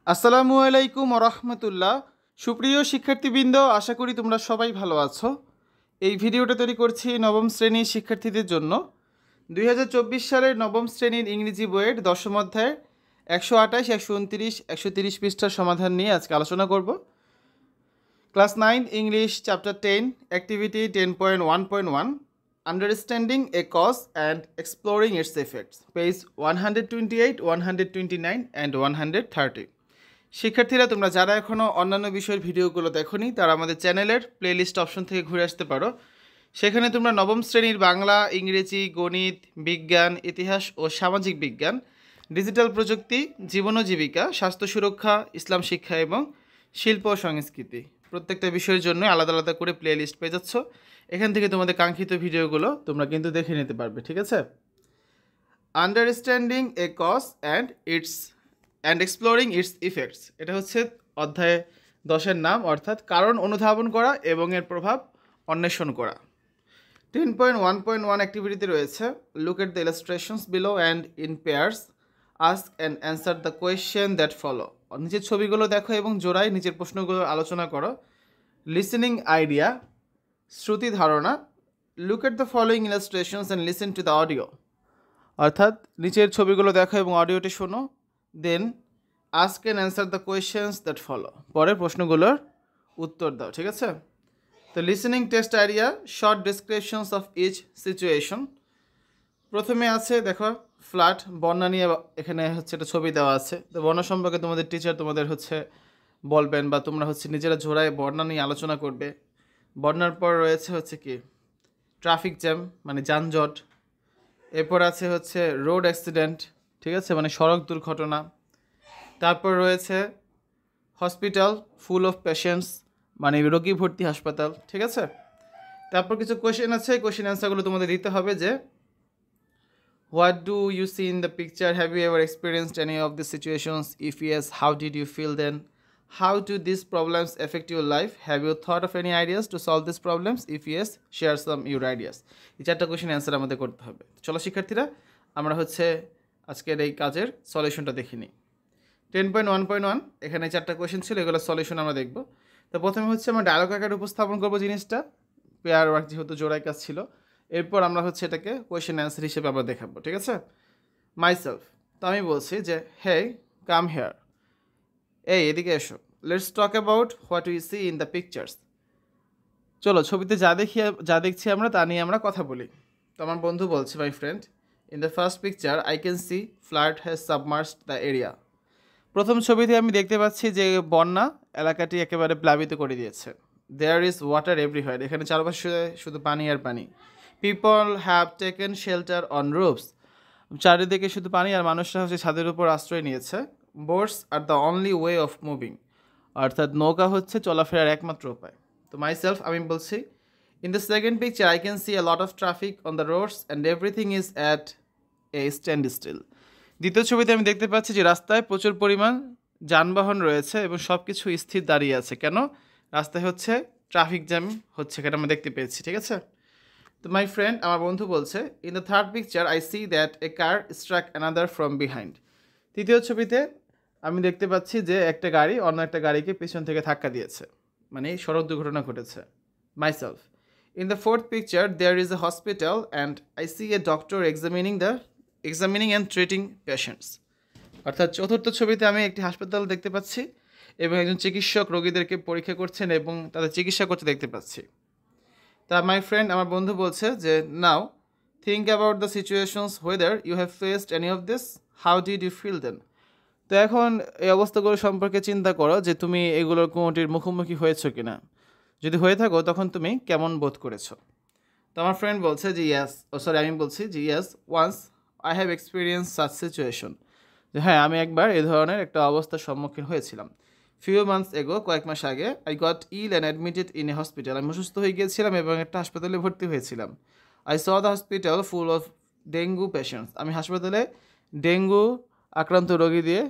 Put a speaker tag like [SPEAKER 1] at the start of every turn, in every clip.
[SPEAKER 1] আসসালামু আলাইকুম রহমতুল্লাহ। সুপ্রিয় শিক্ষার্থীবৃন্দ, আশা করি তোমরা সবাই ভালো আছো। এই ভিডিওটা তৈরি করছি নবম শ্রেণীর শিক্ষার্থীদের জন্য। 2024 সালের নবম শ্রেণীর ইংরেজি বইয়ের দশম অধ্যায়ের 128, 129, 130 পৃষ্ঠার সমাধান নিয়ে আজকে আলোচনা করব। Class 9 English chapter 10 activity 10.1.1 understanding a cause and exploring its effects, page 128, 129 and 130। শিক্ষার্থীরা, তোমরা যারা এখনও অন্যান্য বিষয়ের ভিডিওগুলো দেখোনি তারা আমাদের চ্যানেলের প্লেলিস্ট অপশন থেকে ঘুরে আসতে পারো। সেখানে তোমরা নবম শ্রেণীর বাংলা, ইংরেজি, গণিত, বিজ্ঞান, ইতিহাস ও সামাজিক বিজ্ঞান, ডিজিটাল প্রযুক্তি, জীবন ও জীবিকা, স্বাস্থ্য সুরক্ষা, ইসলাম শিক্ষা এবং শিল্প ও সংস্কৃতি প্রত্যেকটা বিষয়ের জন্য আলাদা আলাদা করে প্লেলিস্ট পেয়ে যাচ্ছ। এখান থেকে তোমাদের কাঙ্ক্ষিত ভিডিওগুলো তোমরা কিন্তু দেখে নিতে পারবে, ঠিক আছে? Understanding a cause and exploring its effects, এটা হচ্ছে অধ্যায় 10-এর নাম, অর্থাৎ কারণ অনুধাবন করা এবং এর প্রভাব অন্বেষণ করা। 10.1.1 অ্যাক্টিভিটিতে রয়েছে look at the illustrations below and in pairs ask and answer the question that follow. নিচের ছবিগুলো দেখো এবং জোড়ায় নিচের প্রশ্নগুলো আলোচনা করো। লিসেনিং আইডিয়া, শ্রুতি ধারণা। Look at the following illustrations and listen to the audio, অর্থাৎ নিচের ছবিগুলো দেখো এবং অডিওটি শোনো। Then ask and answer the questions that follow, পরের প্রশ্নগুলোর উত্তর দাও, ঠিক আছে? তো listening test idea, short descriptions of each situation. প্রথমে আছে দেখো ফ্ল্যাট, বন্যা নিয়ে এখানে হচ্ছে একটা ছবি দেওয়া আছে। তো বন্যা সম্পর্কে তোমাদের টিচার তোমাদের হচ্ছে বলবেন বা তোমরা হচ্ছে নিজেরা জোড়ায় বন্যা নিয়ে আলোচনা করবে। বন্যার পর রয়েছে হচ্ছে কি ট্রাফিক জ্যাম, মানে যানজট। এরপর আছে হচ্ছে রোড অ্যাক্সিডেন্ট, ঠিক আছে, মানে সড়ক দুর্ঘটনা। তারপর রয়েছে হসপিটাল ফুল অফ পেশেন্টস, মানে রোগী ভর্তি হাসপাতাল, ঠিক আছে? তারপর কিছু কোয়েশ্চেন আছে, কোয়েশ্চেন অ্যান্সারগুলো তোমাদের দিতে হবে। যে what do you see in the picture, have you ever experienced any of the situations, if yes how did you feel then, how do this problems effect your life, have you thought of any ideas to solve this problems, if yes share some your ideas. এই চারটা question answer আমাদের করতে হবে। চলো শিক্ষার্থীরা, আমরা হচ্ছে আজকের এই কাজের সলিউশনটা দেখে নিই। 10.1.1 এখানে চারটা কোয়েশ্চেন ছিল, এগুলো সলিউশন আমরা দেখব। তো প্রথমে হচ্ছে আমরা ডায়লগ আকারে উপস্থাপন করবো জিনিসটা, পেয়ার ওয়ার্ক যেহেতু জোড়াই কাজ ছিল। এরপর আমরা হচ্ছে এটাকে কোয়েশ্চেন অ্যান্সার হিসেবে আমরা দেখাবো, ঠিক আছে? মাইসেলফ, তো আমি বলছি যে হে কাম হেয়ার, এই এদিকে এসো। Let's talk about what we see in the pictures, চলো ছবিতে যা দেখছি আমরা তা নিয়ে আমরা কথা বলি। তো আমার বন্ধু বলছে, my friend, in the first picture I can see flood has submerged the area. প্রথম ছবিতে আমি দেখতে পাচ্ছি যে বন্যা এলাকাটি একেবারে প্লাবিত করে দিয়েছে। দেয়ার ইজ ওয়াটার এভরিহোয়ার, এখানে চারপাশে শুধু পানি আর পানি। People have taken shelter on roofs, চারিদিকে শুধু পানি আর মানুষরা হচ্ছে ছাদের উপর আশ্রয় নিয়েছে। Boats are the only way of moving, অর্থাৎ নৌকা হচ্ছে চলাফেরার একমাত্র উপায়। তো মাইসেলফ, আমি বলছি, in the second picture I can see a lot of traffic on the roads and everything is at a standstill. দ্বিতীয় ছবিতে আমি দেখতে পাচ্ছি যে রাস্তায় প্রচুর পরিমাণ যানবাহন রয়েছে এবং সব কিছু স্থির দাঁড়িয়ে আছে। কেন? রাস্তায় হচ্ছে ট্রাফিক জ্যাম হচ্ছে, এটা আমরা দেখতে পেয়েছি, ঠিক আছে? তো মাই ফ্রেন্ড, আমার বন্ধু বলছে, in the third picture I see that a car struck another from behind. তৃতীয় ছবিতে আমি দেখতে পাচ্ছি যে একটা গাড়ি অন্য একটা গাড়িকে পিছন থেকে ধাক্কা দিয়েছে, মানে সড়ক দুর্ঘটনা ঘটেছে। Myself, in the fourth picture there is a hospital and I see a doctor examining and treating patients. অর্থাৎ চতুর্থ ছবিতে আমি একটি হাসপাতাল দেখতে পাচ্ছি এবং একজন চিকিৎসক রোগীদেরকে পরীক্ষা করছেন এবং তাদের চিকিৎসা করতে দেখতে পাচ্ছি। তা মাই ফ্রেন্ড, আমার বন্ধু বলছে যে now think about the situations, whether you have faced any of this, how did you feel then. তো এখন এই অবস্থাগুলো সম্পর্কে চিন্তা করো যে তুমি এগুলোর কোনোটির মুখোমুখি হয়েছো কিনা। যদি হয়ে থাকো তখন তুমি কেমন বোধ করেছো। তো আমার ফ্রেন্ড বলছে যে আমি বলছি যে yes, once I have experience such situation, যে হ্যাঁ আমি একবার এ ধরনের একটা অবস্থার সম্মুখীন হয়েছিলাম। ফিউ মান্থস এগো, কয়েক মাস আগে, I got ill and admitted in a hospital, আমি অসুস্থ হয়ে গিয়েছিলাম এবং একটা হাসপাতালে ভর্তি হয়েছিলাম। I saw the hospital full of dengue patients, আমি হাসপাতালে ডেঙ্গু আক্রান্ত রোগী দিয়ে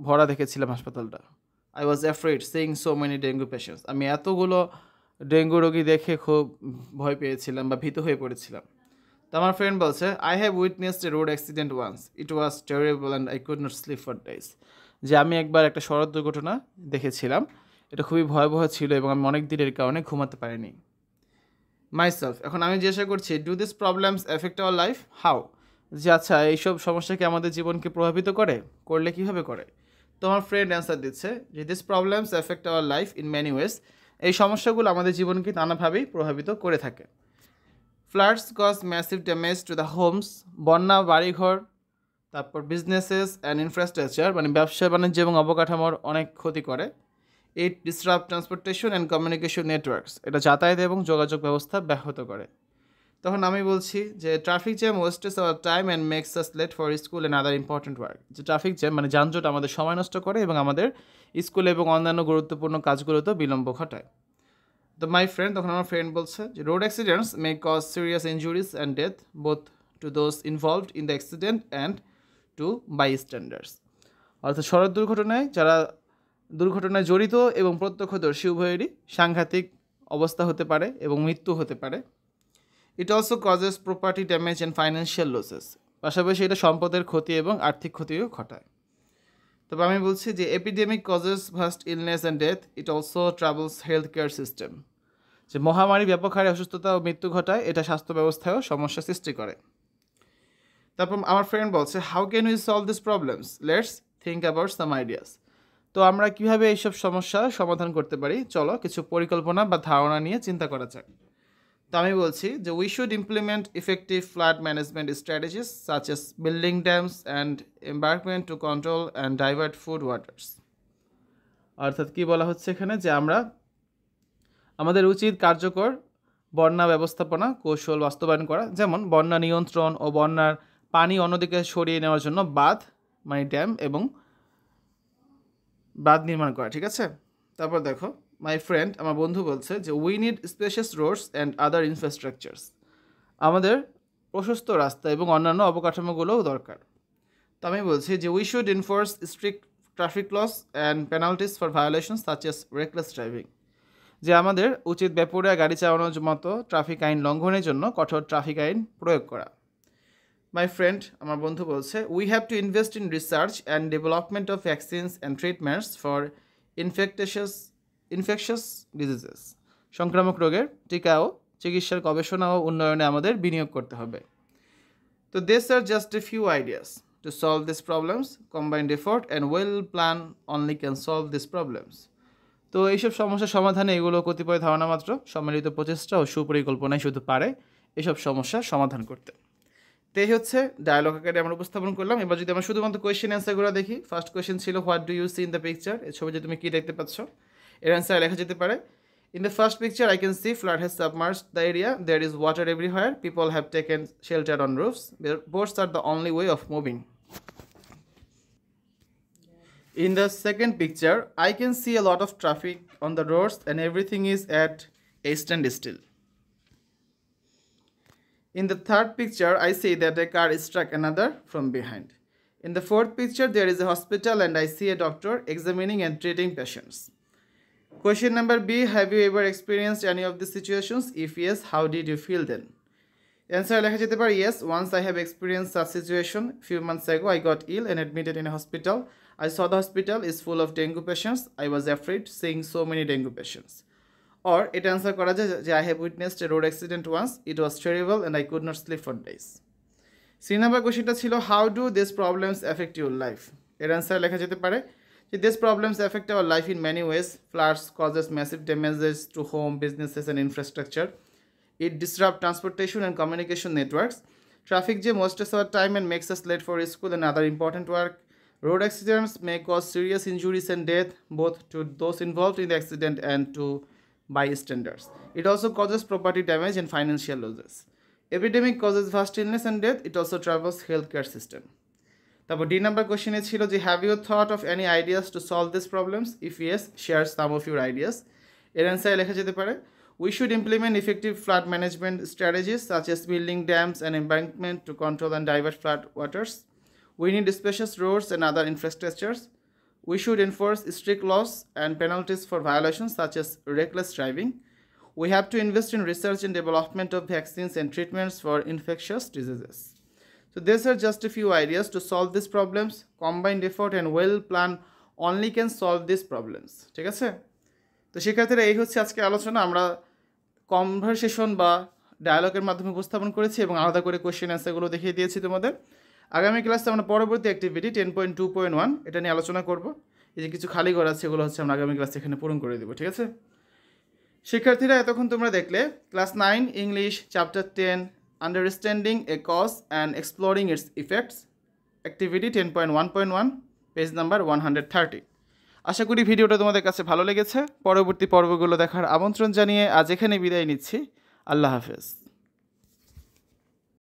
[SPEAKER 1] ভরা দেখেছিলাম হাসপাতালটা। I was afraid seeing so many dengue patients, আমি এতগুলো ডেঙ্গু রোগী দেখে খুব ভয় পেয়েছিলাম বা ভীত হয়ে পড়েছিলাম। তো আমার ফ্রেন্ড বলছে, I have witnessed a road accident once, it was terrible and I could not sleep for days. যে আমি একবার একটা সড়ক দুর্ঘটনা দেখেছিলাম, এটা খুবই ভয়াবহ ছিল এবং আমি অনেক দিনের কারণে ঘুমাতে পারিনি। মাইসেলফ, এখন আমি জিজ্ঞাসা করছি, do this problems effect our life? How? যে আচ্ছা, এইসব সমস্যা কি আমাদের জীবনকে প্রভাবিত করে? করলে কীভাবে করে? তো আমার ফ্রেন্ড অ্যান্সার দিচ্ছে যে this problems effect our life in many ways. এই সমস্যাগুলো আমাদের জীবনকে নানাভাবেই প্রভাবিত করে থাকে। Floods cause massive damage to the homes, বন্যা বাড়িঘর, তারপর বিজনেসেস অ্যান্ড ইনফ্রাস্ট্রাকচার, মানে ব্যবসা বাণিজ্য এবং অবকাঠামোর অনেক ক্ষতি করে। It disrupt transportation and communication networks, এটা যাতায়াত এবং যোগাযোগ ব্যবস্থা ব্যাহত করে। তখন আমি বলছি যে traffic jam wastes our time and makes us late for school and other important work. যে ট্রাফিক জ্যাম মানে যানজট আমাদের সময় নষ্ট করে এবং আমাদের স্কুল এবং অন্যান্য গুরুত্বপূর্ণ কাজগুলোতেও বিলম্ব ঘটায়। তো মাই ফ্রেন্ড, তখন আমার ফ্রেন্ড বলছে যে road accidents may cause serious injuries and death both to those involved in the accident and to bystanders. অর্থাৎ সড়ক দুর্ঘটনায় জড়িত এবং প্রত্যক্ষদর্শী উভয়েরই সাংঘাতিক অবস্থা হতে পারে এবং মৃত্যু হতে পারে। It also causes property damage and financial losses, পাশাপাশি এটা সম্পদের ক্ষতি এবং আর্থিক ক্ষতিও ঘটায়। তবে আমি বলছি যে epidemic causes vast illness and death, it also travels health care system. যে মহামারী ব্যাপক হারে অসুস্থতা ও মৃত্যু ঘটায়, এটা স্বাস্থ্য ব্যবস্থায়ও সমস্যা সৃষ্টি করে। তারপর আমার ফ্রেন্ড বলছে how can we solve this problems, let's think about some ideas. তো আমরা কীভাবে এইসব সমস্যার সমাধান করতে পারি, চলো কিছু পরিকল্পনা বা ধারণা নিয়ে চিন্তা করা যাক। তো আমি বলছি যে we should implement effective flood management strategies such as building dams and embankment to control and divert flood waters. অর্থাৎ কী বলা হচ্ছে এখানে, যে আমাদের উচিত কার্যকর বন্যা ব্যবস্থাপনা কৌশল বাস্তবায়ন করা, যেমন বন্যা নিয়ন্ত্রণ ও বন্যার পানি অন্যদিকে সরিয়ে নেওয়ার জন্য বাঁধ মানে ড্যাম এবং বাঁধ নির্মাণ করা। ঠিক আছে, তারপর দেখো মাই ফ্রেন্ড, আমার বন্ধু বলছে যে we need spacious roads and other infrastructures. আমাদের প্রশস্ত রাস্তা এবং অন্যান্য অবকাঠামোগুলোও দরকার। তো আমি বলছি যে we should enforce strict traffic laws and penalties for violation such as reckless driving. যে আমাদের উচিত বেপরোয়া গাড়ি চালানোর মতো ট্রাফিক আইন লঙ্ঘনের জন্য কঠোর ট্রাফিক আইন প্রয়োগ করা। মাই ফ্রেন্ড, আমার বন্ধু বলছে we have to invest in research and development of vaccines and treatments for infectious diseases. সংক্রামক রোগের টিকা ও চিকিৎসার গবেষণা ও উন্নয়নে আমাদের বিনিয়োগ করতে হবে। তো this are just a few ideas to solve this problems, combined effort and well plan only can solve this problems. তো এইসব সমস্যার সমাধানে এগুলো কতিপয় ধারণা মাত্র, সম্মিলিত প্রচেষ্টা ও সুপরিকল্পনায় শুধু পারে এসব সমস্যার সমাধান করতে। তো এই হচ্ছে ডায়ালগ আকারে আমরা উপস্থাপন করলাম। এবার যদি আমরা শুধুমাত্র কোয়েশ্চেন অ্যান্সারগুলো দেখি, ফার্স্ট কোয়েশ্চেন ছিল what do you see in the picture, এই ছবিতে তুমি কী দেখতে পাচ্ছ? এর অ্যান্সার লেখা যেতে পারে in the first picture I can see flood has submerged the area, there is water everywhere, people have taken shelter on roofs, boats are the only way of moving. In the second picture, I can see a lot of traffic on the roads and everything is at a standstill. In the third picture, I see that a car struck another from behind. In the fourth picture, there is a hospital and I see a doctor examining and treating patients. Question number B, have you ever experienced any of these situations? If yes, how did you feel then? Answer লেখা যেতে পারে yes, once I have experienced such situation. Few months ago, I got ill and admitted in a hospital. I saw the hospital is full of dengue patients. I was afraid seeing so many dengue patients. Or it answer করা যায় যে I have witnessed a road accident once. It was terrible and I could not sleep for days. C number কোশ্চেনটা ছিল how do these problems affect your life? এর answer লেখা যেতে পারে যে these problems affect our life in many ways. Floods causes massive damages to home, businesses and infrastructure. It disrupts transportation and communication networks. Traffic jam wastes our time and makes us late for school and other important work. Road accidents may cause serious injuries and death, both to those involved in the accident and to bystanders. It also causes property damage and financial losses. Epidemic causes vast illness and death. It also troubles healthcare system. তারপর D number কোশ্চেনে ছিল যে have you thought of any ideas to solve this problems? If yes, share some of your ideas. এর অ্যান্সারে লেখা যেতে পারে we should implement effective flood management strategies such as building dams and embankment to control and divert flood waters. We need spacious roads and other infrastructures. We should enforce strict laws and penalties for violations such as reckless driving. We have to invest in research and development of vaccines and treatments for infectious diseases. So So these are just a few ideas to solve these problems. Combined effort and well plan only can solve these problems. ঠিক আছে? তো শিক্ষার্থীরা এই হচ্ছে আজকে আলোচনা। আমরা conversation বা ডায়ালগের মাধ্যমে উপস্থাপন করেছি এবং আলাদা করে কোয়েশ্চেন অ্যান্সারগুলো দেখিয়ে দিয়েছি তোমাদের। আগামী ক্লাসে আমরা পরবর্তী অ্যাক্টিভিটি 10.2.1 এটা নিয়ে আলোচনা করব। এই যে কিছু খালি ঘর আছে এগুলো হচ্ছে আমরা আগামী ক্লাসে এখানে পূরণ করে দেবো, ঠিক আছে? শিক্ষার্থীরা এতক্ষণ তোমরা দেখলে class 9 English chapter 10 understanding a cause and exploring its effects activity 10.1.1 page number 130। আশা করি ভিডিওটা তোমাদের কাছে ভালো লেগেছে। পরবর্তী পর্বগুলো দেখার আমন্ত্রণ জানিয়ে আজ এখানে বিদায় নিচ্ছি। আল্লাহ হাফেজ।